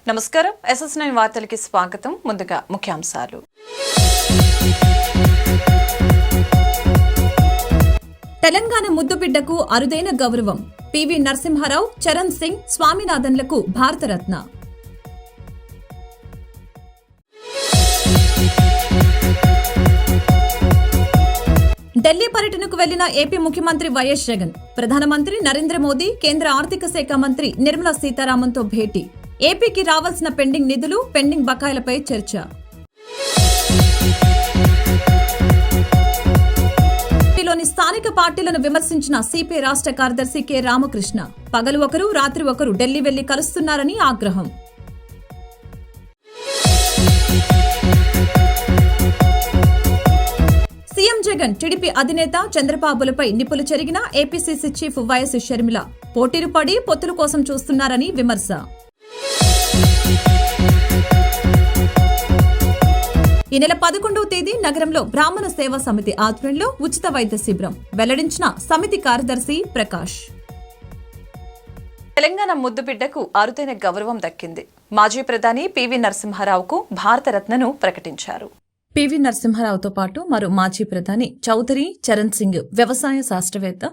నమస్కారం SS9 వార్తలకి స్వాగతం. ముందుగా ముఖ్యాంశాలు. తెలంగాణ ముద్దుబిడ్డకు అరుదైన గౌరవం. పివి నరసింహారావు, చరణ్ సింగ్, స్వామినాథన్లకు భారతరత్న. ఢిల్లీ పర్యటనకు వెళ్లిన ఏపీ ముఖ్యమంత్రి వైఎస్ జగన్, ప్రధానమంత్రి నరేంద్ర మోదీ, కేంద్ర ఆర్థిక శాఖ మంత్రి నిర్మలా సీతారామన్తో భేటీ. ఏపీకి రావాల్సిన పెండింగ్ నిధులు, పెండింగ్ బకాయిలపై చర్చ. ఏపీలోని స్థానిక పార్టీలను విమర్శించిన సిపిఐ రాష్ట్ర కార్యదర్శి కె రామకృష్ణ, పగలు ఒకరు రాత్రి ఒకరు ఢిల్లీ వెళ్లి కలుస్తున్నారని ఆగ్రహం. సీఎం జగన్, టీడీపీ అధినేత చంద్రబాబులపై నిప్పులు చెరిగిన ఏపీసీసీ చీఫ్ వైఎస్ షర్మిల, పోటీలు పడి పొత్తుల కోసం చూస్తున్నారని విమర్శ. ఈ నెల 11వ తేదీ నగరంలో బ్రాహ్మణ సేవా సమితి ఆధ్వర్యంలో ఉచిత వైద్య శిబిరం వెల్లడించిన సమితి కార్యదర్శి ప్రకాష్. తెలంగాణ ముద్దుబిడ్డకు అరుదైన గౌరవం దక్కింది. మాజీ ప్రధాని పివి నరసింహారావుకు భారతరత్నను ప్రకటించారు. పివి నరసింహారావుతో పాటు మరో మాజీ ప్రధాని చౌదరి చరణ్ సింగ్, వ్యవసాయ శాస్త్రవేత్త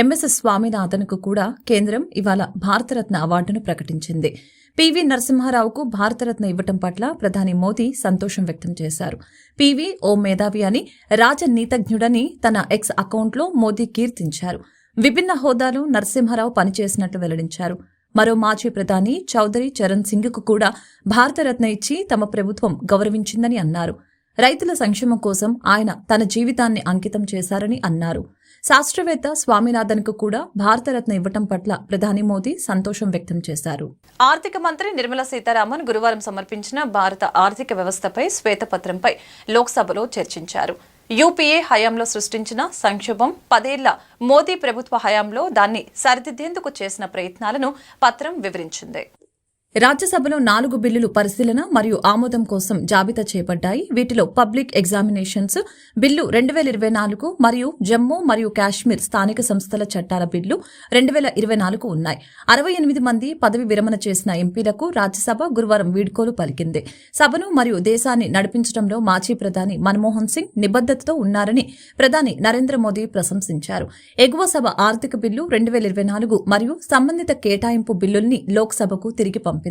ఎంఎస్ఎస్ స్వామినాథన్కు కూడా కేంద్రం ఇవాళ భారతరత్న అవార్డును ప్రకటించింది. పివి నరసింహారావుకు భారతరత్న ఇవ్వటం పట్ల ప్రధాని మోదీ సంతోషం వ్యక్తం చేశారు. పివి ఓ మేధావి అని, రాజనీతిజ్ఞుడని తన ఎక్స్ అకౌంట్లో మోదీ కీర్తించారు. విభిన్న హోదాలో నరసింహారావు పనిచేసినట్లు వెల్లడించారు. మరో మాజీ ప్రధాని చౌదరి చరణ్ సింగ్కు కూడా భారతరత్న ఇచ్చి తమ ప్రభుత్వం గౌరవించిందని అన్నారు. రైతుల సంక్షేమం కోసం ఆయన తన జీవితాన్ని అంకితం చేశారని అన్నారు. శాస్త్రవేత్త స్వామినాథన్కు కూడా భారతరత్న ఇవ్వటం పట్ల ప్రధాని మోదీ సంతోషం వ్యక్తం చేశారు. ఆర్థిక మంత్రి నిర్మలా సీతారామన్ గురువారం సమర్పించిన భారత ఆర్థిక వ్యవస్థపై శ్వేతపత్రంపై లోక్సభలో చర్చించారు. యూపీఏ హయాంలో సృష్టించిన సంక్షోభం, 10 ఏళ్ల మోదీ ప్రభుత్వ హయాంలో దాన్ని సరిదిద్దేందుకు చేసిన ప్రయత్నాలను పత్రం వివరించింది. రాజ్యసభలో 4 బిల్లులు పరిశీలన మరియు ఆమోదం కోసం జాబితా చేపట్టాయి. వీటిలో పబ్లిక్ ఎగ్జామినేషన్స్ బిల్లు 2024 మరియు జమ్మూ మరియు కాశ్మీర్ స్థానిక సంస్థల చట్టాల బిల్లు 2024 ఉన్నాయి. 68 మంది పదవి విరమణ చేసిన ఎంపీలకు రాజ్యసభ గురువారం వీడ్కోలు పలికింది. సభను మరియు దేశాన్ని నడిపించడంలో మాజీ ప్రధాని మన్మోహన్ సింగ్ నిబద్దతతో ఉన్నారని ప్రధాని నరేంద్ర మోదీ ప్రశంసించారు. ఎగువ సభ ఆర్థిక బిల్లు 2024 మరియు సంబంధిత కేటాయింపు బిల్లుల్ని లోక్సభకు తిరిగి పంపింది.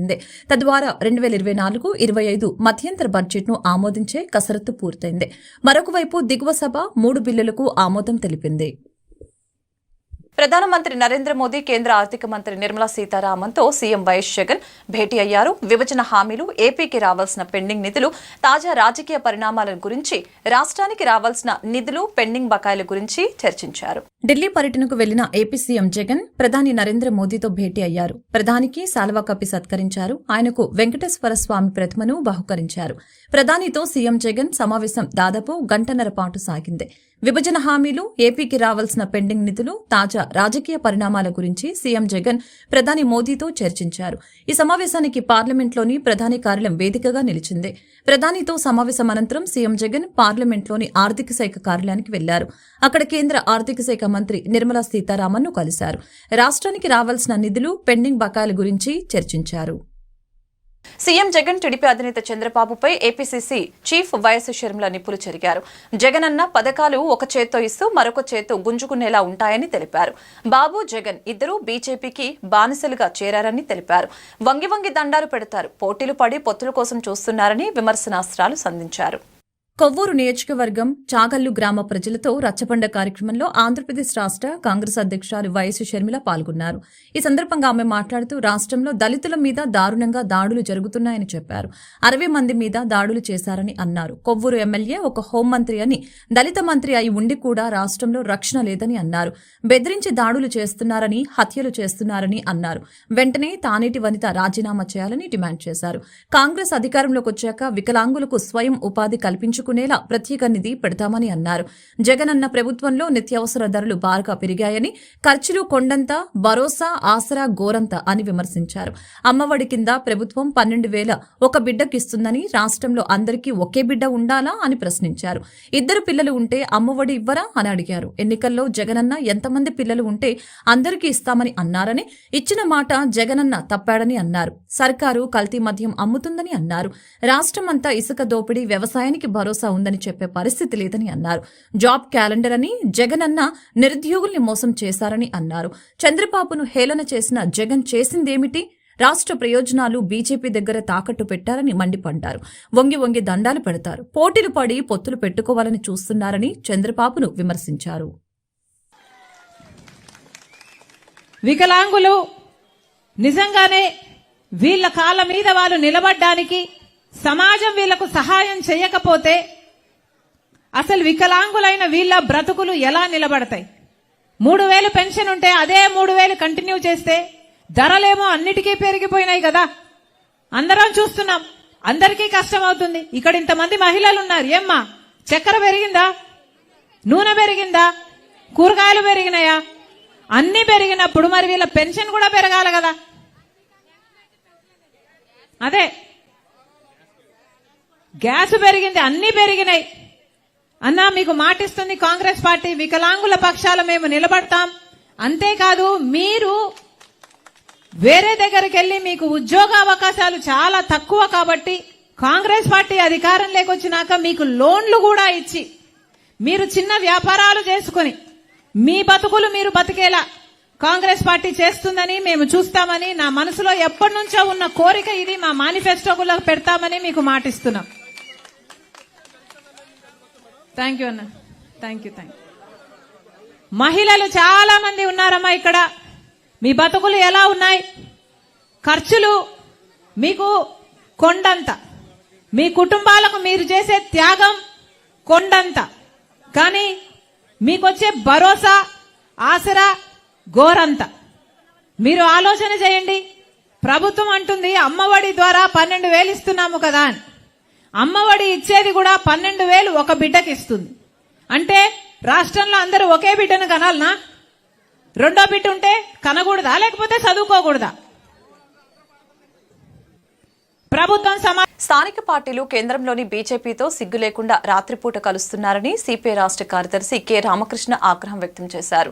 తద్వారా 2024-25 మధ్యంతర బడ్జెట్ను ఆమోదించే కసరత్తు పూర్తయింది. మరొక వైపు దిగువ సభ 3 బిల్లులకు ఆమోదం తెలిపింది. ప్రధానమంత్రి నరేంద్ర మోదీ, కేంద్ర ఆర్థిక మంత్రి నిర్మలా సీతారామన్తో సీఎం వైఎస్ జగన్ భేటీ అయ్యారు. విభజన హామీలు, ఏపీకి రావాల్సిన పెండింగ్ నిధులు, తాజా రాజకీయ పరిణామాల గురించి, రాష్ట్రానికి రావాల్సిన నిధులు, పెండింగ్ బకాయిల గురించి చర్చించారు. ఢిల్లీ పర్యటనకు వెళ్లిన ఏపీ సీఎం జగన్ ప్రధాని నరేంద్ర మోదీతో భేటీ అయ్యారు. ప్రధానికి శాల్వా కప్పి సత్కరించారు. ఆయనకు వెంకటేశ్వర స్వామి ప్రతిమను బహుకరించారు. ప్రధానితో సీఎం జగన్ సమావేశం దాదాపు గంటన్నర పాటు సాగింది. విభజన హామీలు, ఏపీకి రావాల్సిన పెండింగ్ నిధులు, తాజా రాజకీయ పరిణామాల గురించి సీఎం జగన్ ప్రధాని మోదీతో చర్చించారు. ఈ సమావేశానికి పార్లమెంట్లోని ప్రధాని కార్యాలయం వేదికగా నిలిచింది. ప్రధానితో సమావేశం అనంతరం సీఎం జగన్ పార్లమెంట్లోని ఆర్థిక శాఖ కార్యాలయానికి వెళ్లారు. అక్కడ కేంద్ర ఆర్థిక శాఖ మంత్రి నిర్మలా సీతారామన్ను కలిశారు. రాష్ట్రానికి రావాల్సిన నిధులు, పెండింగ్ బకాయిల గురించి చర్చించారు. సీఎం జగన్, టీడీపీ అధినేత చంద్రబాబుపై ఏపీసీసీ చీఫ్ వైఎస్ షర్మిల నిప్పులు చెరిగారు. జగన్ అన్న పథకాలు ఒక చేత్తో ఇస్తూ మరొక చేత్తో గుంజుకునేలా ఉంటాయని తెలిపారు. బాబు, జగన్ ఇద్దరూ బీజేపీకి బానిసలుగా చేరారని తెలిపారు. వంగి వంగి దండాలు పెడతారు, పోటీలు పడి పొత్తుల కోసం చూస్తున్నారని విమర్శనాస్త్రాలు సంధించారు. కొవ్వూరు నియోజకవర్గం చాగల్లు గ్రామ ప్రజలతో రచ్చబండ కార్యక్రమంలో ఆంధ్రప్రదేశ్ రాష్ట్ర కాంగ్రెస్ అధ్యక్షురాలు వైఎస్ షర్మిల పాల్గొన్నారు. ఈ సందర్భంగా ఆమె మాట్లాడుతూ రాష్ట్రంలో దళితుల మీద దారుణంగా దాడులు జరుగుతున్నాయని చెప్పారు. 60 మంది మీద దాడులు చేశారని అన్నారు. కొవ్వూరు ఎమ్మెల్యే ఒక హోంమంత్రి అని, దళిత మంత్రి అయి ఉండి కూడా రాష్ట్రంలో రక్షణ లేదని అన్నారు. బెదిరించి దాడులు చేస్తున్నారని, హత్యలు చేస్తున్నారని అన్నారు. వెంటనే తానేటి వనిత రాజీనామా చేయాలని డిమాండ్ చేశారు. కాంగ్రెస్ అధికారంలోకి వచ్చాక వికలాంగులకు స్వయం ఉపాధి కల్పించుకు గుంజుకునేలా ప్రత్యేక నిధి పెడతామని అన్నారు. జగనన్న ప్రభుత్వంలో నిత్యావసర ధరలు బాగా పెరిగాయని, ఖర్చులు కొండంత, భరోసా ఆసరా గోరంత అని విమర్శించారు. అమ్మఒడి కింద ప్రభుత్వం 12,000 ఒక బిడ్డకిస్తుందని, రాష్ట్రంలో అందరికీ ఒకే బిడ్డ ఉండాలా అని ప్రశ్నించారు. 2 పిల్లలు ఉంటే అమ్మఒడి ఇవ్వరా అని అడిగారు. ఎన్నికల్లో జగనన్న ఎంతమంది పిల్లలు ఉంటే అందరికీ ఇస్తామని అన్నారని, ఇచ్చిన మాట జగనన్న తప్పాడని అన్నారు. సర్కారు కల్తీ మద్యం అమ్ముతుందని అన్నారు. రాష్ట్రమంతా ఇసుక దోపిడీ, వ్యవసాయానికి భరోసా ఉందని చెప్పే పరిస్థితి లేదని అన్నారు. జాబ్ క్యాలెండర్ అని జగనన్న నిరుద్యోగుల్ని మోసం చేశారని అన్నారు. చంద్రబాబును హేళన చేసిన జగన్ చేసిందేమిటి? రాష్ట్ర ప్రయోజనాలు బీజేపీ దగ్గర తాకట్టు పెట్టారని మండిపడ్డారు. వంగి వంగి దండాలు పెడతారు, పోటీలు పడి పొత్తులు పెట్టుకోవాలని చూస్తున్నారని చంద్రబాబును విమర్శించారు. వికలాంగులు నిజంగానే వీళ్ళ కాళ్ళ మీద వాళ్ళు నిలబడ్డానికి సమాజం వీళ్లకు సహాయం చేయకపోతే అసలు వికలాంగులైన వీళ్ళ బ్రతుకులు ఎలా నిలబడతాయి? 3,000 పెన్షన్ ఉంటే అదే 3,000 కంటిన్యూ చేస్తే ధరలేమో అన్నిటికీ పెరిగిపోయినాయి కదా. అందరం చూస్తున్నాం, అందరికీ కష్టం అవుతుంది. ఇక్కడ ఇంతమంది మహిళలు ఉన్నారు. ఏమ్మా, చక్కెర పెరిగిందా? నూనె పెరిగిందా? కూరగాయలు పెరిగినాయా? అన్ని పెరిగినప్పుడు మరి వీళ్ళ పెన్షన్ కూడా పెరగాలి కదా. అదే గ్యాస్ పెరిగింది, అన్ని పెరిగినాయి. అన్నా, మీకు మాటిస్తుంది కాంగ్రెస్ పార్టీ, వికలాంగుల పక్షాల మేము నిలబడతాం. అంతేకాదు, మీరు వేరే దగ్గరికి వెళ్లి మీకు ఉద్యోగ అవకాశాలు చాలా తక్కువ కాబట్టి కాంగ్రెస్ పార్టీ అధికారం లేకొచ్చినాక మీకు లోన్లు కూడా ఇచ్చి మీరు చిన్న వ్యాపారాలు చేసుకుని మీ బతుకులు మీరు బతికేలా కాంగ్రెస్ పార్టీ చేస్తుందని మేము చూస్తామని నా మనసులో ఎప్పటి నుంచో ఉన్న కోరిక ఇది. మా మేనిఫెస్టోలో పెడతామని మీకు మాటిస్తున్నాం. థ్యాంక్ యూ అన్న, థ్యాంక్ యూ. మహిళలు చాలా మంది ఉన్నారమ్మా ఇక్కడ. మీ బతుకులు ఎలా ఉన్నాయి? ఖర్చులు మీకు కొండంత, మీ కుటుంబాలకు మీరు చేసే త్యాగం కొండంత. కానీ మీకొచ్చే భరోసా ఆసరా గోరంత. మీరు ఆలోచన చేయండి. ప్రభుత్వం అంటుంది అమ్మఒడి ద్వారా 12,000 ఇస్తున్నాము కదా అని. అమ్మఒడి ఇచ్చేది కూడా 12,000 ఒక బిడ్డకి ఇస్తుంది. అంటే రాష్ట్రంలో అందరూ ఒకే బిడ్డను కనాలనా? రెండో బిడ్డ ఉంటే కనకూడదా? లేకపోతే చదువుకోకూడదా? ప్రభుత్వం స్థానిక పార్టీలు కేంద్రంలోని బీజేపీతో సిగ్గు లేకుండా రాత్రిపూట కలుస్తున్నారని సిపిఐ రాష్ట్ర కార్యదర్శి కె రామకృష్ణ ఆగ్రహం వ్యక్తం చేశారు.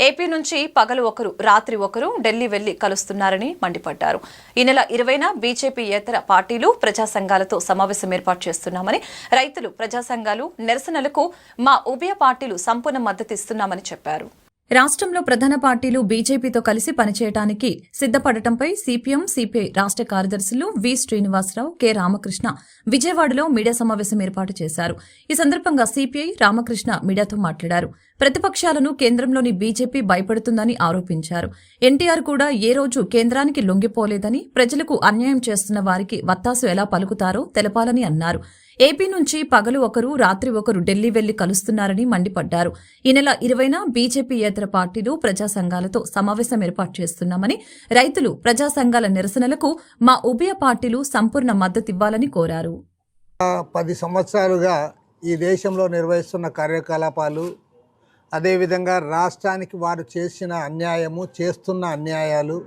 ఏపీ నుంచి పగలు ఒకరు, రాత్రి ఒకరు ఢిల్లీ వెళ్లి కలుస్తున్నారని మండిపడ్డారు. ఈ నెల 20న బీజేపీయేతర పార్టీలు, ప్రజా సంఘాలతో సమావేశం ఏర్పాటు చేస్తున్నామని, రైతులు, ప్రజా సంఘాలు నిరసనలకు మా ఉభయ పార్టీలు సంపూర్ణ మద్దతు ఇస్తున్నామని చెప్పారు. రాష్ట్రంలో ప్రధాన పార్టీలు బీజేపీతో కలిసి పనిచేయడానికి సిద్దపడటంపై సిపిఎం, సిపిఐ రాష్ట్ర కార్యదర్శులు వి శ్రీనివాసరావు, కె రామకృష్ణ విజయవాడలో మీడియా సమావేశం ఏర్పాటు చేశారు. ఈ సందర్భంగా సిపిఐ రామకృష్ణ మీడియాతో మాట్లాడారు. ప్రతిపక్షాలను కేంద్రంలోని బీజేపీ భయపడుతుందని ఆరోపించారు. ఎన్టీఆర్ కూడా ఏ రోజు కేంద్రానికి లొంగిపోలేదని, ప్రజలకు అన్యాయం చేస్తున్న వారికి వత్తాసు ఎలా పలుకుతారో తెలపాలని అన్నారు. ఏపీ నుంచి పగలు ఒకరు, రాత్రి ఒకరు ఢిల్లీ వెళ్లి కలుస్తున్నారని మండిపడ్డారు. ఈ నెల 20న బీజేపీయేతర పార్టీలు, ప్రజా సంఘాలతో సమావేశం ఏర్పాటు చేస్తున్నామని, రైతులు, ప్రజా సంఘాల నిరసనలకు మా ఉభయ పార్టీలు సంపూర్ణ మద్దతివ్వాలని కోరారు. 10 సంవత్సరాలుగా ఈ దేశంలో నిర్వహిస్తున్న కార్యకలాపాలు, అదేవిధంగా రాష్ట్రానికి వారు చేసిన అన్యాయము, చేస్తున్న అన్యాయాలు,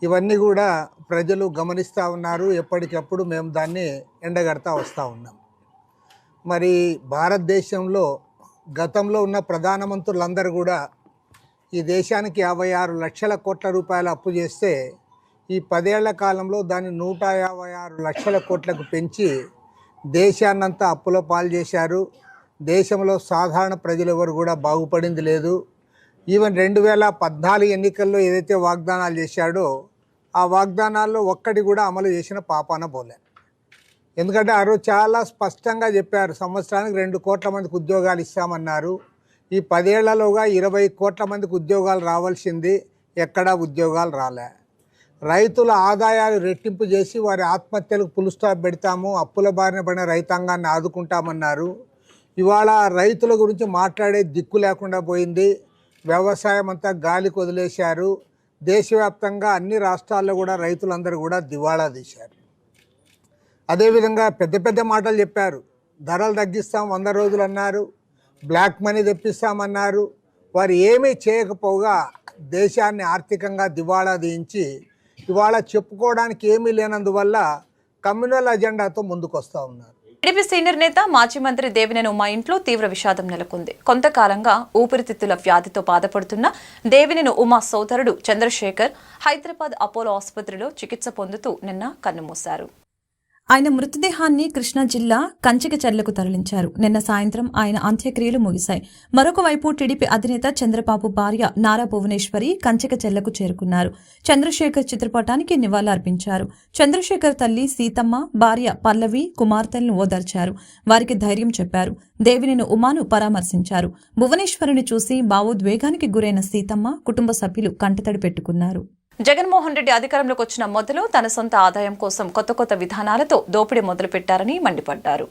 ఇవన్నీ కూడా ప్రజలు గమనిస్తూ ఉన్నారు. ఎప్పటికప్పుడు మేము దాన్ని ఎండగడతా వస్తూ ఉన్నాం. మరి భారతదేశంలో గతంలో ఉన్న ప్రధానమంత్రులందరూ కూడా ఈ దేశానికి 56 లక్షల కోట్ల రూపాయల అప్పు చేస్తే ఈ 10 ఏళ్ల కాలంలో దాన్ని 156 లక్షల కోట్లకు పెంచి దేశాన్నంతా అప్పుల పాలు చేశారు. దేశంలో సాధారణ ప్రజలు ఎవరు కూడా బాగుపడింది లేదు. ఈవెన్ 2014 ఎన్నికల్లో ఏదైతే వాగ్దానాలు చేశాడో ఆ వాగ్దానాల్లో ఒక్కటి కూడా అమలు చేసిన పాపాన పోలే. ఎందుకంటే ఆ రోజు చాలా స్పష్టంగా చెప్పారు, సంవత్సరానికి 2 కోట్ల మందికి ఉద్యోగాలు ఇస్తామన్నారు. ఈ 10 ఏళ్లలోగా 20 కోట్ల మందికి ఉద్యోగాలు రావాల్సింది, ఎక్కడా ఉద్యోగాలు రాలే. రైతుల ఆదాయాలు రెట్టింపు చేసి వారి ఆత్మహత్యలకు ఫుల్ స్టాప్ పెడతాము, అప్పుల బారిన పడిన రైతాంగాన్ని ఆదుకుంటామన్నారు. ఇవాళ రైతుల గురించి మాట్లాడే దిక్కు లేకుండా పోయింది. వ్యవసాయం అంతా గాలికి వదిలేశారు. దేశవ్యాప్తంగా అన్ని రాష్ట్రాల్లో కూడా రైతులందరూ కూడా దివాళా తీశారు. అదేవిధంగా పెద్ద పెద్ద మాటలు చెప్పారు. ధరలు తగ్గిస్తాం 100 రోజులు అన్నారు, బ్లాక్ మనీ తెప్పిస్తామన్నారు. వారు ఏమీ చేయకపోగా దేశాన్ని ఆర్థికంగా దివాళా తీయించి ఇవాళ చెప్పుకోవడానికి ఏమీ లేనందువల్ల కమ్యూనల్ అజెండాతో ముందుకు వస్తూ ఉన్నారు. టీడీపీ సీనియర్ నేత మాజీ మంత్రి దేవినేని ఉమా ఇంట్లో తీవ్ర విషాదం నెలకొంది. కొంతకాలంగా ఊపిరితిత్తుల వ్యాధితో బాధపడుతున్న దేవినేని ఉమా సోదరుడు చంద్రశేఖర్ హైదరాబాద్ అపోలో ఆసుపత్రిలో చికిత్స పొందుతూ నిన్న కన్నుమూశారు. ఆయన మృతదేహాన్ని కృష్ణా జిల్లా కంచికచర్లకు తరలించారు. నిన్న సాయంత్రం ఆయన అంత్యక్రియలు ముగిశాయి. మరొక వైపు టీడీపీ అధినేత చంద్రబాబు భార్య నారా భువనేశ్వరి కంచికచర్లకు చేరుకున్నారు. చంద్రశేఖర్ చిత్రపటానికి నివాళులర్పించారు. చంద్రశేఖర్ తల్లి సీతమ్మ, భార్య పల్లవి కుమార్తెలను ఓదార్చారు. వారికి ధైర్యం చెప్పారు. దేవినేని ఉమాను పరామర్శించారు. భువనేశ్వరిని చూసి భావోద్వేగానికి గురైన సీతమ్మ కుటుంబ సభ్యులు కంటతడి పెట్టుకున్నారు. జగన్మోహన్ రెడ్డి అధికారంలోకి వచ్చిన మొదలు తన సొంత ఆదాయం కోసం కొత్త విధానాలతో దోపిడీ మొదలుపెట్టారని మండిపడ్డారు.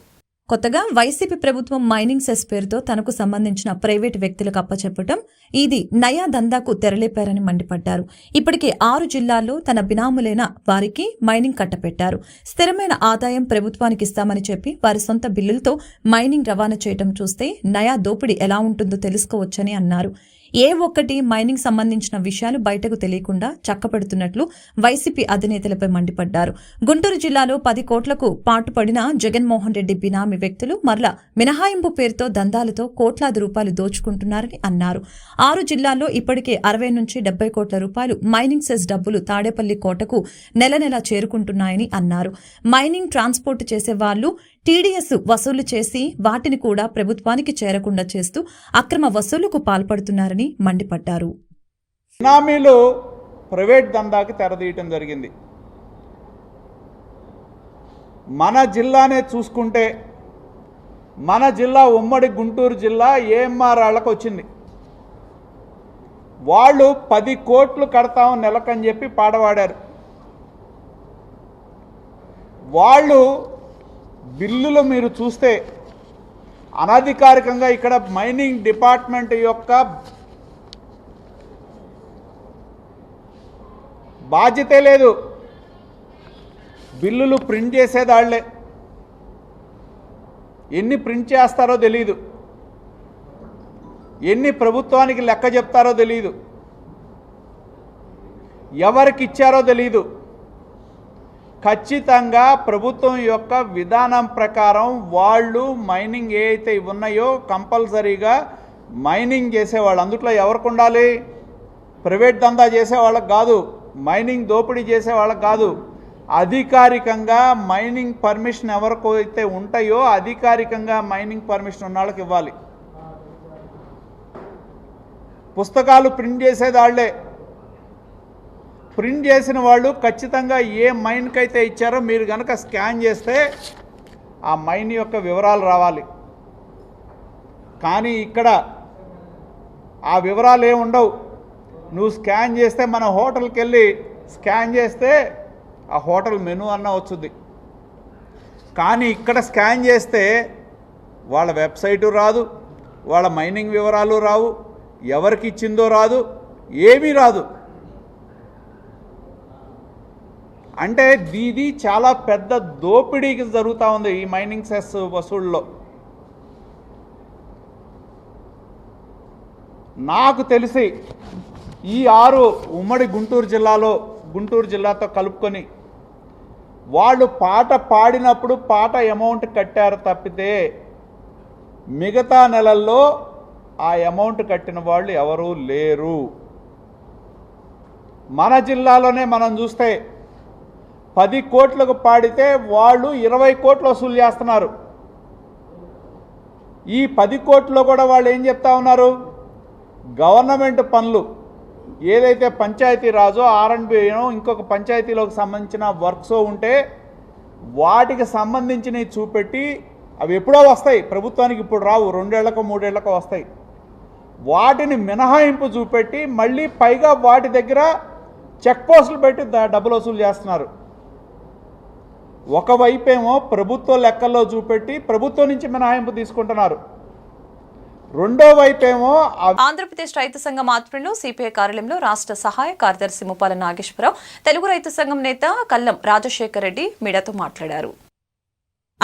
కొత్తగా వైసీపీ ప్రభుత్వం మైనింగ్ సెస్ పేరుతో తనకు సంబంధించిన ప్రైవేటు వ్యక్తులకు అప్పచెప్పటం, ఇది నయా దందాకు తెరలేపారని మండిపడ్డారు. ఇప్పటికే 6 జిల్లాల్లో తన బినాములైన వారికి మైనింగ్ కట్టపెట్టారు. స్థిరమైన ఆదాయం ప్రభుత్వానికి ఇస్తామని చెప్పి వారి సొంత బిల్లులతో మైనింగ్ రవాణా చేయటం చూస్తే నయా దోపిడీ ఎలా ఉంటుందో తెలుసుకోవచ్చని అన్నారు. ఏ ఒక్కటి మైనింగ్ సంబంధించిన విషయాలు బయటకు తెలియకుండా చక్కబెడుతున్నట్లు వైసీపీ అధినేతలపై మండిపడ్డారు. గుంటూరు జిల్లాలో 10 కోట్లకు పాటుపడిన జగన్మోహన్ రెడ్డి బినామీ వ్యక్తులు మరలా మినహాయింపు పేరుతో దందాలతో కోట్లాది రూపాయలు దోచుకుంటున్నారని అన్నారు. 6 జిల్లాల్లో ఇప్పటికే 60 నుంచి 70 కోట్ల రూపాయలు మైనింగ్ సెస్ డబ్బులు తాడేపల్లి కోటకు నెల చేరుకుంటున్నాయని అన్నారు. మైనింగ్ ట్రాన్స్పోర్ట్ చేసే వాళ్లు టీడీఎస్ వసూలు చేసి వాటిని కూడా ప్రభుత్వానికి చేరకుండా చేస్తూ అక్రమ వసూలుకు పాల్పడుతున్నారని మండిపడ్డారు. బినామీలు ప్రైవేట్ దందాకి తెరదీయటం జరిగింది. మన జిల్లానే చూసుకుంటే మన జిల్లా ఉమ్మడి గుంటూరు జిల్లా ఏఎంఆర్ వాళ్ళకు వచ్చింది. వాళ్ళు 10 కోట్లు కడతాం నెలకని చెప్పి పాడవాడారు. వాళ్ళు బిల్లులు మీరు చూస్తే అనధికారికంగా ఇక్కడ మైనింగ్ డిపార్ట్మెంట్ యొక్క బాధ్యతే లేదు. బిల్లులు ప్రింట్ చేసేదాళ్లే, ఎన్ని ప్రింట్ చేస్తారో తెలియదు, ఎన్ని ప్రభుత్వానికి లెక్క చెప్తారో తెలియదు, ఎవరికి ఇచ్చారో తెలియదు. ఖచ్చితంగా ప్రభుత్వం యొక్క విధానం ప్రకారం వాళ్ళు మైనింగ్ ఏ అయితే ఉన్నాయో కంపల్సరీగా మైనింగ్ చేసేవాళ్ళు, అందుట్లో ఎవరికి ఉండాలి? ప్రైవేట్ దందా చేసేవాళ్ళకి కాదు, మైనింగ్ దోపిడీ చేసేవాళ్ళకి కాదు. అధికారికంగా మైనింగ్ పర్మిషన్ ఎవరికైతే ఉంటాయో అధికారికంగా మైనింగ్ పర్మిషన్ ఉన్న వాళ్ళకి ఇవ్వాలి. పుస్తకాలు ప్రింట్ చేసేదాళ్లే, ప్రింట్ చేసిన వాళ్ళు ఖచ్చితంగా ఏ మైన్కి అయితే ఇచ్చారో మీరు కనుక స్కాన్ చేస్తే ఆ మైన్ యొక్క వివరాలు రావాలి. కానీ ఇక్కడ ఆ వివరాలు ఏమి ఉండవు. నువ్వు స్కాన్ చేస్తే మన హోటల్కి వెళ్ళి స్కాన్ చేస్తే ఆ హోటల్ మెనూ అన్న వచ్చుద్ది. కానీ ఇక్కడ స్కాన్ చేస్తే వాళ్ళ వెబ్సైటు రాదు, వాళ్ళ మైనింగ్ వివరాలు రావు, ఎవరికి ఇచ్చిందో రాదు, ఏమీ రాదు. అంటే ఇది చాలా పెద్ద దోపిడీకి జరుగుతూ ఉంది ఈ మైనింగ్ సెస్ వసూళ్ళలో. నాకు తెలిసి ఈ 6 ఉమ్మడి గుంటూరు జిల్లాతో కలుపుకొని వాళ్ళు పాట పాడినప్పుడు పాట అమౌంట్ కట్టారు తప్పితే మిగతా నెలల్లో ఆ అమౌంట్ కట్టిన వాళ్ళు ఎవరూ లేరు. మన జిల్లాలోనే మనం చూస్తే 10 కోట్లకు పాడితే వాళ్ళు 20 కోట్లు వసూలు చేస్తున్నారు. ఈ 10 కోట్లలో కూడా వాళ్ళు ఏం చెప్తా ఉన్నారు? గవర్నమెంట్ పనులు ఏదైతే పంచాయతీ రాజో ఆర్ఎండ్బినో ఇంకొక పంచాయతీలోకి సంబంధించిన వర్క్స్ ఉంటే వాటికి సంబంధించినవి చూపెట్టి అవి ఎప్పుడో వస్తాయి, ప్రభుత్వానికి ఇప్పుడు రావు, 2 ఏళ్లకో 3 ఏళ్లకో వస్తాయి. వాటిని మినహాయింపు చూపెట్టి మళ్ళీ పైగా వాటి దగ్గర చెక్ పోస్టులు పెట్టి డబ్బులు వసూలు చేస్తున్నారు. ఒకవైపేమో ప్రభుత్వ లెక్కల్లో చూపెట్టి ప్రభుత్వం నుంచి మినహాయింపు తీసుకుంటున్నారు, రెండో వైపేమో ఆంధ్రప్రదేశ్ రైతు సంఘం ఆధ్వర్యంలో సిపిఐ కార్యాలయంలో రాష్ట్ర సహాయ కార్యదర్శి ముప్పాల నాగేశ్వరరావు, తెలుగు రైతు సంఘం నేత కల్లం రాజశేఖర్ రెడ్డి మీడియాతో మాట్లాడారు.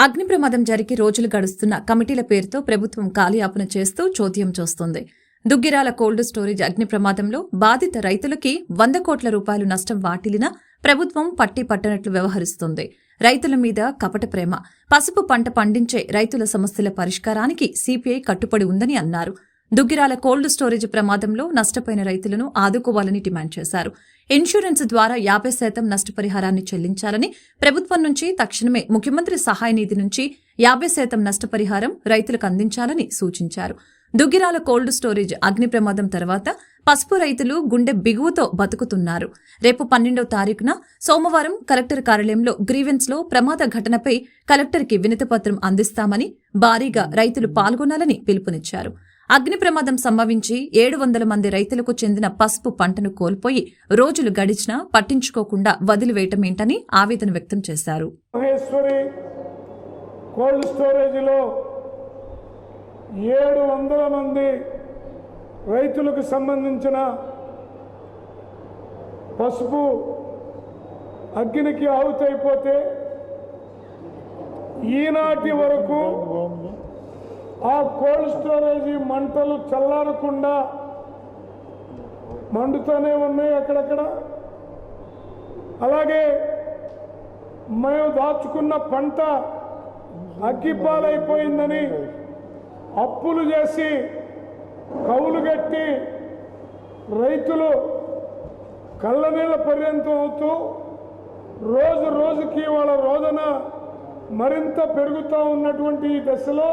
అగ్ని ప్రమాదం జరిగి రోజులు గడుస్తున్న కమిటీల పేరుతో ప్రభుత్వం కాలయాపన చేస్తూ చోద్యం చూస్తోంది. దుగ్గిరాల కోల్డ్ స్టోరేజ్ అగ్ని ప్రమాదంలో బాధిత రైతులకి 100 కోట్ల రూపాయలు నష్టం వాటిల్లినా ప్రభుత్వం పట్టి పట్టనట్లు వ్యవహరిస్తోంది. రైతుల మీద కపట ప్రేమ. పసుపు పంట పండించే రైతుల సమస్యల పరిష్కారానికి సిపిఐ కట్టుబడి ఉందని అన్నారు. దుగ్గిరాల కోల్డ్ స్టోరేజ్ ప్రమాదంలో నష్టపోయిన రైతులను ఆదుకోవాలని డిమాండ్ చేశారు. ఇన్సూరెన్స్ ద్వారా 50% నష్టపరిహారాన్ని చెల్లించాలని, ప్రభుత్వం నుంచి తక్షణమే ముఖ్యమంత్రి సహాయ నిధి నుంచి 50% నష్టపరిహారం రైతులకు అందించాలని సూచించారు. దుగ్గిరాల కోల్డ్ స్టోరేజ్ అగ్ని ప్రమాదం తర్వాత పసుపు రైతులు గుండె బిగువుతో బతుకుతున్నారు. రేపు 12వ తారీఖున సోమవారం కలెక్టర్ కార్యాలయంలో గ్రీవెన్స్ లో ప్రమాద ఘటనపై కలెక్టర్కి వినతిపత్రం అందిస్తామని, భారీగా రైతులు పాల్గొనాలని పిలుపునిచ్చారు. అగ్ని ప్రమాదం సంభవించి 700 మంది రైతులకు చెందిన పసుపు పంటను కోల్పోయి రోజులు గడిచినా పట్టించుకోకుండా వదిలివేయటమేంటని ఆవేదన వ్యక్తం చేశారు. మహేశ్వరి కోల్డ్ స్టోరేజ్లో 700 మంది రైతులకు సంబంధించిన పసుపు అగ్నికి ఆహుతైపోతే ఈనాటి వరకు ఆ కోల్డ్ స్టోరేజ్ మంటలు చల్లారకుండా మండుతూనే ఉన్నాయి అక్కడక్కడ. అలాగే మేము దాచుకున్న పంట అగ్గిపాలైపోయిందని అప్పులు చేసి కౌలు కట్టి రైతులు కళ్ళనీళ్ళ పర్యంతం అవుతూ రోజు రోజుకి వాళ్ళ రోదన మరింత పెరుగుతూ ఉన్నటువంటి ఈ దశలో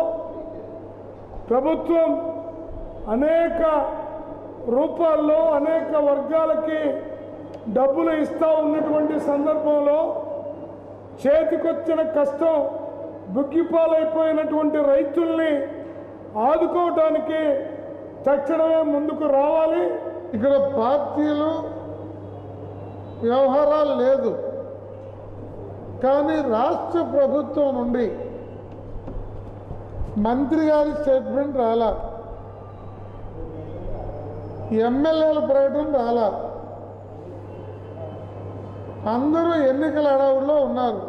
ప్రభుత్వం అనేక రూపాల్లో అనేక వర్గాలకి డబ్బులు ఇస్తూ ఉన్నటువంటి సందర్భంలో చేతికొచ్చిన కష్టం బుగ్గిపాలైపోయినటువంటి రైతుల్ని ఆదుకోవడానికి తక్షణమే ముందుకు రావాలి. ఇక్కడ పార్టీలు వ్యవహారాలు లేదు, కానీ రాష్ట్ర ప్రభుత్వం నుండి మంత్రి గారి స్టేట్మెంట్ రాలా, ఎమ్మెల్యేల ప్రకటన రాలా. అందరూ ఎన్నికల అడవుల్లో ఉన్నారు.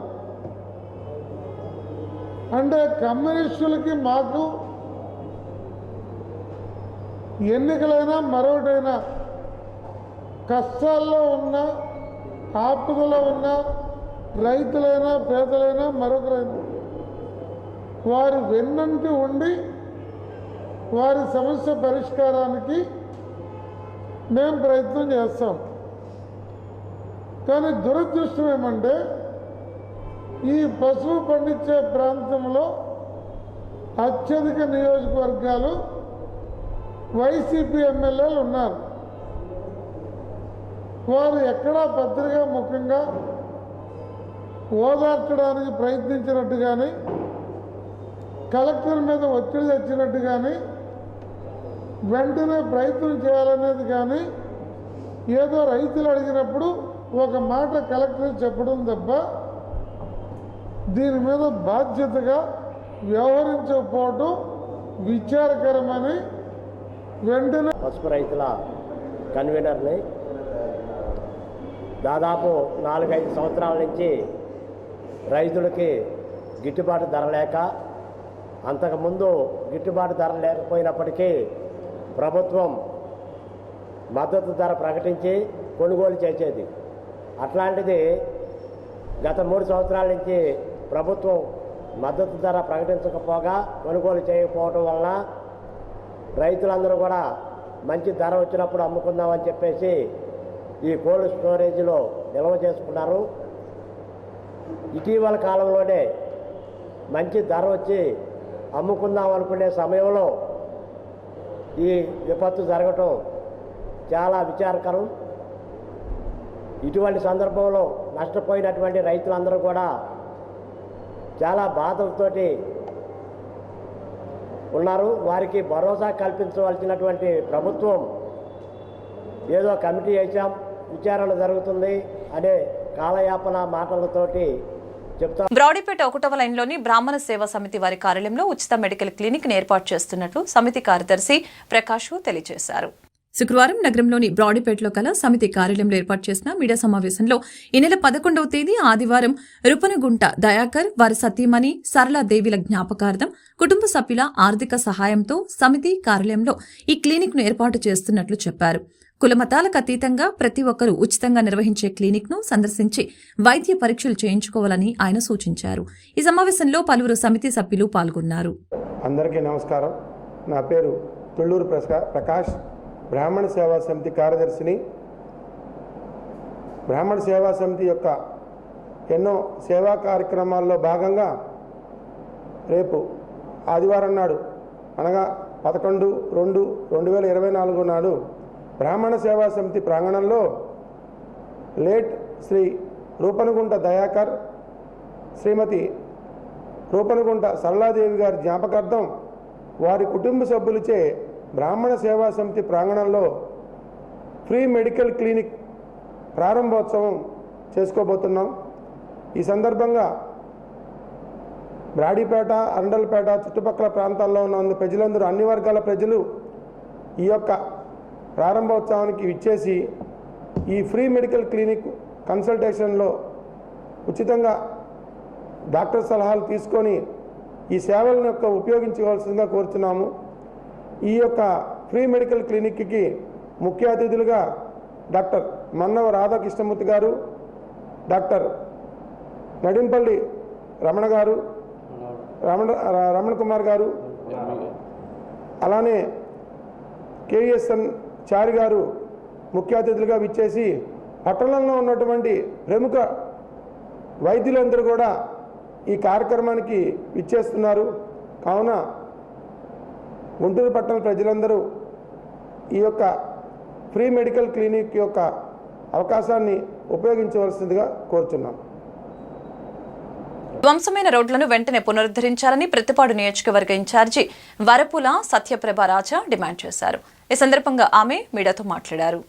అంటే కమ్యూనిస్టులకి మాకు ఎన్నికలైనా మరొకటైనా కష్టాల్లో ఉన్న ఆపదలో ఉన్న రైతులైనా పేదలైనా మరొకరైనా వారు వెన్నంటి ఉండి వారి సమస్య పరిష్కారానికి మేము ప్రయత్నం చేస్తాం. కానీ దురదృష్టం ఏమంటే ఈ పశువు పండించే ప్రాంతంలో అత్యధిక నియోజకవర్గాలు వైసీపీ ఎమ్మెల్యేలు ఉన్నారు. వారు ఎక్కడా పత్రికా ముఖంగా ఓదార్చడానికి ప్రయత్నించినట్టు కానీ, కలెక్టర్ మీద ఒత్తిడి తెచ్చినట్టు కానీ, వెంటనే ప్రయత్నం చేయాలనేది కానీ, ఏదో రైతులు అడిగినప్పుడు ఒక మాట కలెక్టర్ చెప్పడం తప్ప దీని మీద బాధ్యతగా వ్యవహరించకపోవటం విచారకరమని వెంటనే పసుపు రైతుల కన్వీనర్ని దాదాపు 4-5 సంవత్సరాల నుంచి రైతులకి గిట్టుబాటు ధర లేక, అంతకుముందు గిట్టుబాటు ధర లేకపోయినప్పటికీ ప్రభుత్వం మద్దతు ధర ప్రకటించి కొనుగోలు చేసేది. అట్లాంటిది గత 3 సంవత్సరాల నుంచి ప్రభుత్వం మద్దతు ధర ప్రకటించకపోగా కొనుగోలు చేయకపోవడం వలన రైతులందరూ కూడా మంచి ధర వచ్చినప్పుడు అమ్ముకుందామని చెప్పేసి ఈ కోల్డ్ స్టోరేజ్లో నిల్వ చేసుకున్నారు. ఇటీవల కాలంలోనే మంచి ధర వచ్చి అమ్ముకుందాం అనుకునే సమయంలో ఈ విపత్తు జరగటం చాలా విచారకరం. ఇటువంటి సందర్భంలో నష్టపోయినటువంటి రైతులందరూ కూడా చాలా బాధలతోటి ఉన్నారు. వారికి భరోసా కల్పించవలసినటువంటి ప్రభుత్వం ఏదో కమిటీ వేసాం, విచారణ జరుగుతుంది అనే కాలయాపన మాటలతోటి చెప్తాం. బ్రాడీపేట 1వ లైన్లోని బ్రాహ్మణ సేవా సమితి వారి కార్యాలయంలో ఉచిత మెడికల్ క్లినిక్ ఏర్పాటు చేస్తున్నట్లు సమితి కార్యదర్శి ప్రకాష్ తెలియజేశారు. శుక్రవారం నగరంలోని బ్రాడీపేటలో కల సమితి కార్యాలయంలో ఏర్పాటు చేసిన మీడియా సమావేశంలో ఈ నెల 11వ తేదీ ఆదివారం రుపనగుంట దయాకర్ వారి సతీమణి సరళాదేవిల జ్ఞాపకార్థం కుటుంబ సభ్యుల ఆర్థిక సహాయంతో సమితి కార్యాలయంలో ఈ క్లినిక్ ను ఏర్పాటు చేస్తున్నట్లు చెప్పారు. కులమతాలకు అతీతంగా ప్రతి ఒక్కరూ ఉచితంగా నిర్వహించే క్లినిక్ ను సందర్శించి వైద్య పరీక్షలు చేయించుకోవాలని ఆయన సూచించారు. ఈ సమావేశంలో పలువురు సమితి సభ్యులు పాల్గొన్నారు. అందరికీ నమస్కారం. నా పేరు తుళ్ళూరు ప్రకాష్, బ్రాహ్మణ సేవా సమితి కార్యదర్శిని. బ్రాహ్మణ సేవా సమితి యొక్క ఎన్నో సేవా కార్యక్రమాల్లో భాగంగా రేపు ఆదివారం నాడు అనగా 11/2/2024 నాడు బ్రాహ్మణ సేవా సమితి ప్రాంగణంలో లేట్ శ్రీ రూపనగుంట దయాకర్, శ్రీమతి రూపనగుంట సరళాదేవి గారి జ్ఞాపకార్థం వారి కుటుంబ సభ్యులచే బ్రాహ్మణ సేవా సమితి ప్రాంగణంలో ఫ్రీ మెడికల్ క్లినిక్ ప్రారంభోత్సవం చేసుకోబోతున్నాం. ఈ సందర్భంగా బ్రాడీపేట, అరండల్పేట చుట్టుపక్కల ప్రాంతాల్లో ఉన్న ప్రజలందరూ, అన్ని వర్గాల ప్రజలు ఈ యొక్క ప్రారంభోత్సవానికి విచ్చేసి ఈ ఫ్రీ మెడికల్ క్లినిక్ కన్సల్టేషన్లో ఉచితంగా డాక్టర్ సలహాలు తీసుకొని ఈ సేవలను ఉపయోగించవలసిందిగా కోరుతున్నాము. ఈ యొక్క ఫ్రీ మెడికల్ క్లినిక్కి ముఖ్య అతిథులుగా డాక్టర్ మన్నవ రాధాకృష్ణమూర్తి గారు, డాక్టర్ నడింపల్లి రమణ కుమార్ గారు, అలానే కేఎస్ఎన్ చారి గారు ముఖ్య అతిథులుగా విచ్చేసి పట్టణంలో ఉన్నటువంటి ప్రముఖ వైద్యులందరూ కూడా ఈ కార్యక్రమానికి విచ్చేస్తున్నారు. కావున గుంటూరు పట్టణ ప్రజలందరూ ఈ యొక్క ఫ్రీ మెడికల్ క్లినిక్ యొక్క అవకాశాన్ని ఉపయోగించవలసిందిగా కోరుచున్నాం. ధ్వంసమైన రోడ్లను వెంటనే పునరుద్ధరించాలని ప్రతిపాడు నియోజకవర్గ ఇన్ఛార్జి వరపుల సత్యప్రభ రాజా డిమాండ్ చేశారు. ఈ సందర్భంగా ఆమె మీడియాతో మాట్లాడారు.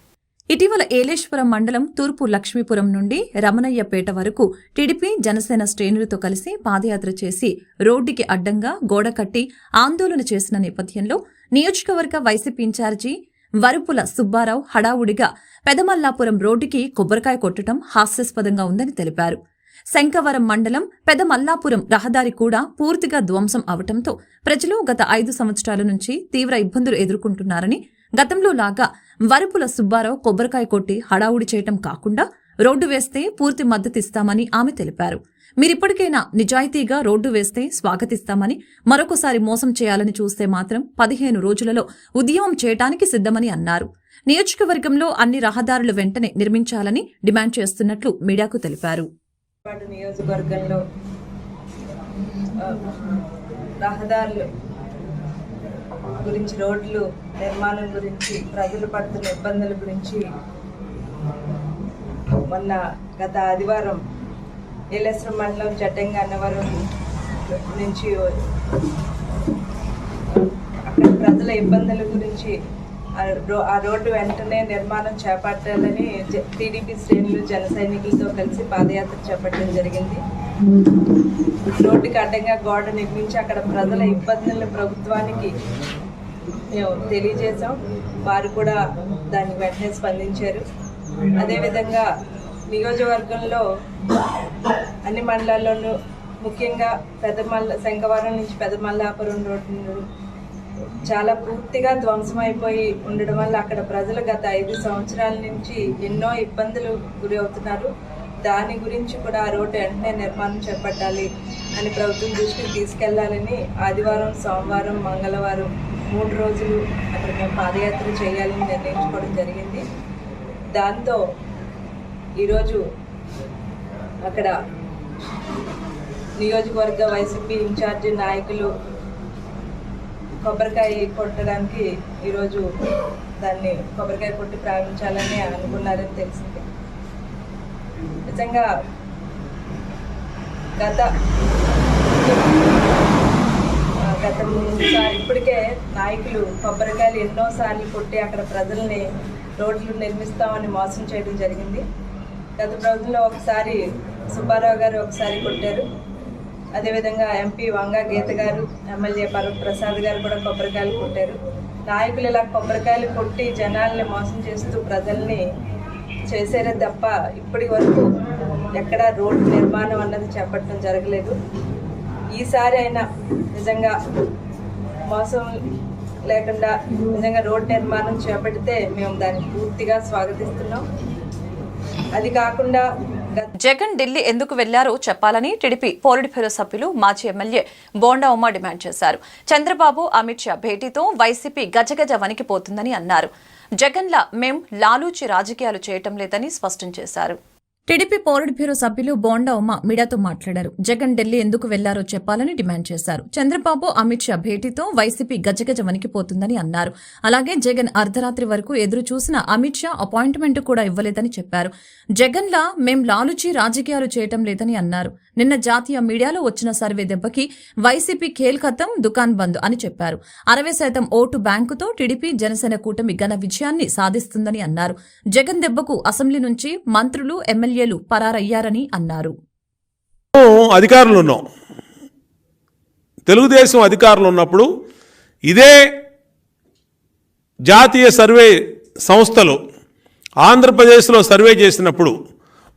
ఇటీవల ఏలేశ్వరం మండలం తూర్పు లక్ష్మీపురం నుండి రమణయ్యపేట వరకు టీడీపీ, జనసేన శ్రేణులతో కలిసి పాదయాత్ర చేసి రోడ్డుకి అడ్డంగా గోడ కట్టి ఆందోళన చేసిన నేపథ్యంలో నియోజకవర్గ వైసీపీ ఇన్ఛార్జి వరపుల సుబ్బారావు హడావుడిగా పెదమల్లాపురం రోడ్డుకి కొబ్బరికాయ కొట్టడం హాస్యాస్పదంగా ఉందని తెలిపారు. శంకవరం మండలం పెదమల్లాపురం రహదారి కూడా పూర్తిగా ధ్వంసం అవటంతో ప్రజలు గత 5 సంవత్సరాల నుంచి తీవ్ర ఇబ్బందులు ఎదుర్కొంటున్నారని, గతంలో లాగా వరపుల సుబ్బారావు కొబ్బరికాయ కొట్టి హడావుడి చేయటం కాకుండా రోడ్డు వేస్తే పూర్తి మద్దతిస్తామని ఆమె తెలిపారు. మీరిప్పటికైనా నిజాయితీగా రోడ్డు వేస్తే స్వాగతిస్తామని, మరొకసారి మోసం చేయాలని చూస్తే మాత్రం 15 రోజులలో ఉద్యమం చేయటానికి సిద్దమని అన్నారు. నియోజకవర్గంలో అన్ని రహదారులు వెంటనే నిర్మించాలని డిమాండ్ చేస్తున్నట్లు మీడియాకు తెలిపారు. నియోజకవర్గంలో రహదారులు గురించి, రోడ్లు నిర్మాణం గురించి, ప్రజలు పడుతున్న ఇబ్బందుల గురించి మొన్న గత ఆదివారం ఏలేశ్వరం మండలం జడ్డంగా అన్నవరం నుంచి అక్కడ ప్రజల ఇబ్బందుల గురించి ఆ రోడ్డు వెంటనే నిర్మాణం చేపట్టాలని టీడీపీ శ్రేణులు, జన సైనికులతో కలిసి పాదయాత్ర చేపట్టడం జరిగింది. రోడ్డుకి అడ్డంగా గోడ నిర్మించి అక్కడ ప్రజల ఇబ్బందులను ప్రభుత్వానికి మేము తెలియజేశాం. వారు కూడా దానికి వెంటనే స్పందించారు. అదేవిధంగా నియోజకవర్గంలో అన్ని మండలాల్లోనూ, ముఖ్యంగా శంకవరం నుంచి పెదమల్లాపురం రోడ్డు చాలా పూర్తిగా ధ్వంసమైపోయి ఉండడం వల్ల అక్కడ ప్రజలు గత 5 సంవత్సరాల నుంచి ఎన్నో ఇబ్బందులు గురి అవుతున్నారు. దాని గురించి కూడా ఆ రోడ్డు వెంటనే నిర్మాణం చేపట్టాలి అని ప్రభుత్వం దృష్టికి తీసుకెళ్లాలని ఆదివారం, సోమవారం, మంగళవారం 3 రోజులు అక్కడ మేము పాదయాత్ర చేయాలని నిర్ణయించుకోవడం జరిగింది. దాంతో ఈరోజు అక్కడ నియోజకవర్గ వైసీపీ ఇన్ఛార్జి నాయకులు కొబ్బరికాయ కొట్టడానికి ఈరోజు దాన్ని కొబ్బరికాయ కొట్టి ప్రారంభించాలని అనుకున్నారని తెలిసింది. నిజంగా గత 3 సార్లు ఇప్పటికే నాయకులు కొబ్బరికాయలు ఎన్నోసార్లు కొట్టి అక్కడ ప్రజల్ని రోడ్లు నిర్మిస్తామని మోసం చేయడం జరిగింది. గత రోజుల్లో ఒకసారి సుబ్బారావు గారు ఒకసారి కొట్టారు. అదేవిధంగా ఎంపీ వంగా గీత గారు, ఎమ్మెల్యే పర్వత ప్రసాద్ గారు కూడా కొబ్బరికాయలు కొట్టారు. నాయకులు ఇలా కొబ్బరికాయలు కొట్టి జనాల్ని మోసం చేస్తూ ప్రజల్ని చేసేరే తప్ప ఇప్పటి వరకు ఎక్కడ రోడ్డు నిర్మాణం అన్నది చేపట్టడం జరగలేదు. ఈసారి అయినా నిజంగా మోసం లేకుండా నిజంగా రోడ్డు నిర్మాణం చేపడితే మేము దాన్ని పూర్తిగా స్వాగతిస్తున్నాం. అది కాకుండా జగన్ ఢిల్లీ ఎందుకు వెళ్లారో చెప్పాలని టీడీపీ పోలిట్ బ్యూరో సభ్యులు మాజీ ఎమ్మెల్యే బోండా ఉమ డిమాండ్ చేశారు. చంద్రబాబు అమిత్ షా భేటీతో వైసీపీ గజగజ వణికిపోతుందని అన్నారు. జగన్లా మేం లాలూచి రాజకీయాలు చేయటం లేదని స్పష్టం చేశారు. టీడీపీ పోలిట్ బ్యూరో సభ్యులు బోండా ఉమ మీడియాతో మాట్లాడారు. జగన్ ఢిల్లీ ఎందుకు వెళ్లారో చెప్పాలని డిమాండ్ చేశారు. చంద్రబాబు అమిత్ షా భేటీతో వైసీపీ గజగజ వణికిపోతుందని అన్నారు. అలాగే జగన్ అర్ధరాత్రి వరకు ఎదురు చూసిన అమిత్ షా అపాయింట్మెంట్ కూడా ఇవ్వలేదని చెప్పారు. జగన్లా మేం లాలుచి రాజకీయాలు చేయటం లేదని అన్నారు. నిన్న జాతీయ మీడియాలో వచ్చిన సర్వే దెబ్బకి వైసీపీ ఖేల్ ఖతం దుకాన్ బంద్ అని చెప్పారు. 60% ఓటు బ్యాంకుతో టీడీపీ జనసేన కూటమి ఘన విజయాన్ని సాధిస్తుందని అన్నారు. జగన్ దెబ్బకు అసెంబ్లీ నుంచి మంత్రులు ఎమ్మెల్యేలు పరారయ్యారని అన్నారు. అధికారులు ఉన్నాం, తెలుగుదేశం అధికారులు ఉన్నప్పుడు ఇదే జాతీయ సర్వే సంస్థలు ఆంధ్రప్రదేశ్లో సర్వే చేసినప్పుడు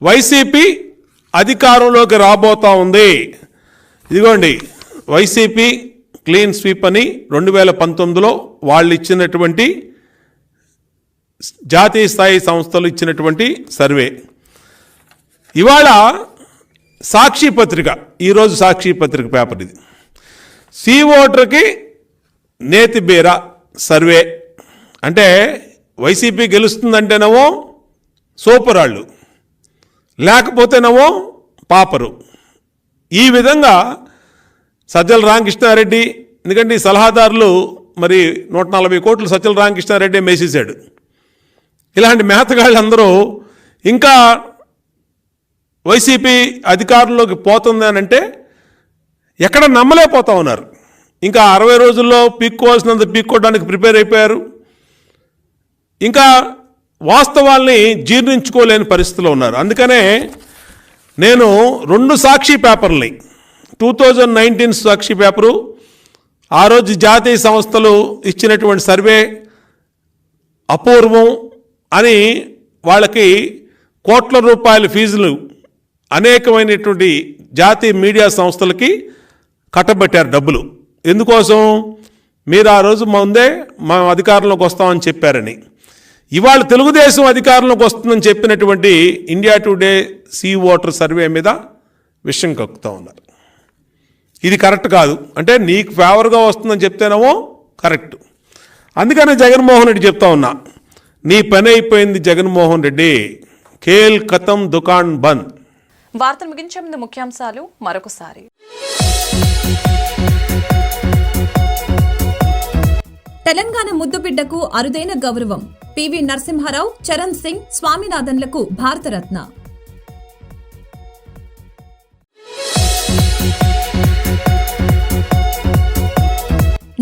వైసీపీ అధికారంలోకి రాబోతా ఉంది. ఇదిగోండి వైసీపీ క్లీన్ స్వీప్ అని 2019లో వాళ్ళు ఇచ్చినటువంటి జాతీయ స్థాయి సంస్థలు ఇచ్చినటువంటి సర్వే. ఇవాళ సాక్షి పత్రిక, ఈరోజు సాక్షి పత్రిక పేపర్ ఇది, సి ఓటర్కి నేతి బీర సర్వే. అంటే వైసీపీ గెలుస్తుందంటేనేమో సూపరాళ్ళు, లేకపోతేనేమో పాపరు. ఈ విధంగా సజ్జల రామకృష్ణారెడ్డి, ఎందుకంటే ఈ సలహాదారులు మరి 140 కోట్లు సజ్జల రామకృష్ణారెడ్డి మేసేశాడు. ఇలాంటి మేతగాళ్ళందరూ ఇంకా వైసీపీ అధికారంలోకి పోతుంది అని అంటే ఎక్కడ నమ్మలేకపోతా ఉన్నారు. ఇంకా 60 రోజుల్లో పీక్కోవాల్సినంత పీక్కోవడానికి ప్రిపేర్ అయిపోయారు. ఇంకా వాస్తవాల్ని జీర్ణించుకోలేని పరిస్థితిలో ఉన్నారు. అందుకనే నేను 2 సాక్షి పేపర్ని, 2019 సాక్షి పేపరు, ఆ రోజు జాతీయ సంస్థలు ఇచ్చినటువంటి సర్వే అపూర్వం అని వాళ్ళకి కోట్ల రూపాయల ఫీజులు అనేకమైనటువంటి జాతీయ మీడియా సంస్థలకి కట్టబెట్టారు డబ్బులు. ఎందుకోసం? మీరు ఆ రోజు ముందే మా అధికారంలోకి వస్తామని చెప్పారని. ఇవాళ తెలుగుదేశం అధికారంలోకి వస్తుందని చెప్పినటువంటి India Today C Voter survey మీద విషయం కక్కుతూ ఉన్నారు. ఇది కరెక్ట్ కాదు. అంటే నీకు ఫేవర్గా వస్తుందని చెప్తేనేమో కరెక్ట్. అందుకనే జగన్మోహన్ రెడ్డి చెప్తా ఉన్నా, నీ పని అయిపోయింది జగన్మోహన్ రెడ్డి, ఖేల్ ఖతం దుకాన్ బంద్. వార్తలు ముగించే ముందు ముఖ్యాంశాలు మరొకసారి. తెలంగాణ ముద్దుబిడ్డకు అరుదైన గౌరవం. పివి నరసింహారావు, చరణ్ సింగ్, స్వామినాథన్లకు భారతరత్న.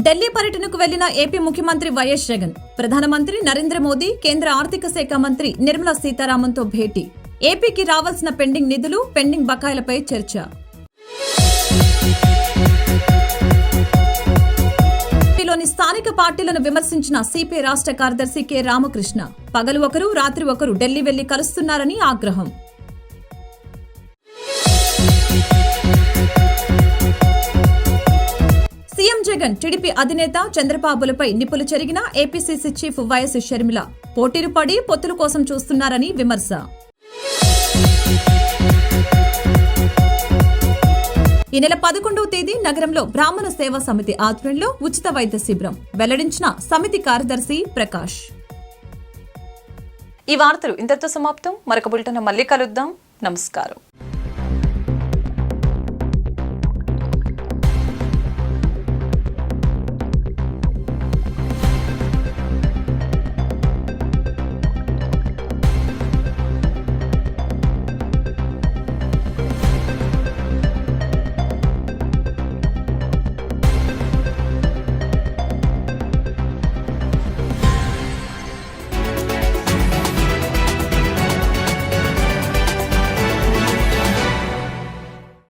ఢిల్లీ పర్యటనకు వెళ్లిన ఏపీ ముఖ్యమంత్రి వైఎస్ జగన్. ప్రధానమంత్రి నరేంద్ర మోదీ, కేంద్ర ఆర్థిక శాఖ మంత్రి నిర్మలా సీతారామన్తో భేటీ. ఏపీకి రావాల్సిన పెండింగ్ నిధులు, పెండింగ్ బకాయిలపై చర్చ. లోని స్థానిక పార్టీలను విమర్శించిన సిపిఐ రాష్ట్ర కార్యదర్శి కె రామకృష్ణ. పగలు ఒకరు, రాత్రి ఒకరు ఢిల్లీ వెళ్లి కలుస్తున్నారని ఆగ్రహం. సీఎం జగన్, టీడీపీ అధినేత చంద్రబాబులపై నిప్పులు చెరిగిన ఏపీసీసీ చీఫ్ వైఎస్ షర్మిల. పోటీలు పడి పొత్తుల కోసం చూస్తున్నారని విమర్శ. ఈ నెల 11వ తేదీ నగరంలో బ్రాహ్మణ సేవా సమితి ఆధ్వర్యంలో ఉచిత వైద్య శిబిరం వెల్లడించిన సమితి కార్యదర్శి ప్రకాష్. ఈ వార్తలు ఇంతటితో సమాప్తం. మరొక బులెటిన్ మళ్ళీ కలుద్దాం. నమస్కారం.